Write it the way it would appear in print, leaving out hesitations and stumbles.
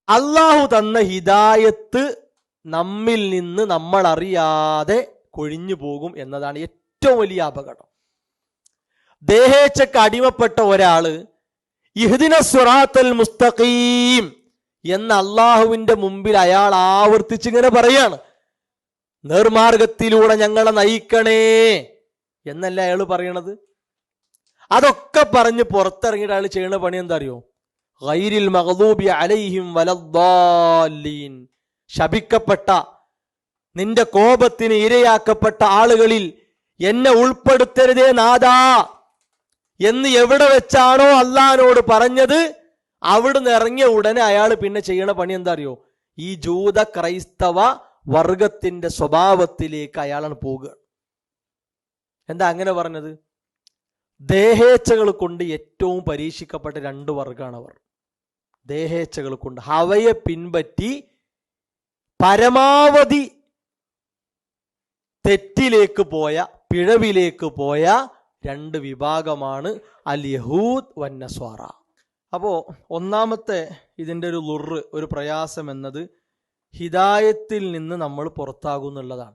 അള്ളാഹു തന്ന ഹിദായത്ത് നമ്മിൽ നിന്ന് നമ്മൾ അറിയാതെ കൊഴിഞ്ഞു പോകും എന്നതാണ് ഏറ്റവും വലിയ അപകടം. ദേഹേച്ഛക്ക് അടിമപ്പെട്ട ഒരാള് ഇഹ്ദിന സിറാത്തൽ മുസ്തഖീം എന്ന അള്ളാഹുവിന്റെ മുമ്പിൽ അയാൾ ആവർത്തിച്ചിങ്ങനെ പറയാണ്, നേർമാർഗത്തിലൂടെ ഞങ്ങളെ നയിക്കണേ എന്നല്ല അയാൾ പറയണത്. അതൊക്കെ പറഞ്ഞ് പുറത്തിറങ്ങിയിട്ട് അയാൾ ചെയ്യുന്ന പണി എന്താ അറിയോ? ഗൈരിൽ മഗ്ദൂബി അലൈഹിം വലദ്ദാലീൻ, ശപിക്കപ്പെട്ട, നിന്റെ കോപത്തിന് ഇരയാക്കപ്പെട്ട ആളുകളിൽ എന്നെ ഉൾപ്പെടുത്തരുതേ നാദാ എന്ന് എവിടെ വെച്ചാണോ അള്ളാഹിനോട് പറഞ്ഞത്, അവിടുന്ന് ഇറങ്ങിയ ഉടനെ അയാൾ പിന്നെ ചെയ്യണ പണി എന്താ അറിയോ? ഈ ജൂത ക്രൈസ്തവ വർഗത്തിന്റെ സ്വഭാവത്തിലേക്ക് അയാളാണ് പോകുക. എന്താ അങ്ങനെ പറഞ്ഞത്? ദേഹേച്ഛകൾ കൊണ്ട് ഏറ്റവും പരീക്ഷിക്കപ്പെട്ട രണ്ട് വർഗമാണ് അവർ. ദേഹേച്ഛകൾ കൊണ്ട് ഹവയെ പിൻപറ്റി പരമാവധി തെറ്റിലേക്ക് പോയ, പിഴവിലേക്ക് പോയ രണ്ട് വിഭാഗമാണ് അൽ യഹൂദ് വൻ നസ്വാറ. അപ്പോൾ ഒന്നാമത്തെ ഇതിൻ്റെ ഒരു ലുറ്, ഒരു പ്രയാസം എന്നത് ഹിദായത്തിൽ നിന്ന് നമ്മൾ പുറത്താകുന്നുള്ളതാണ്.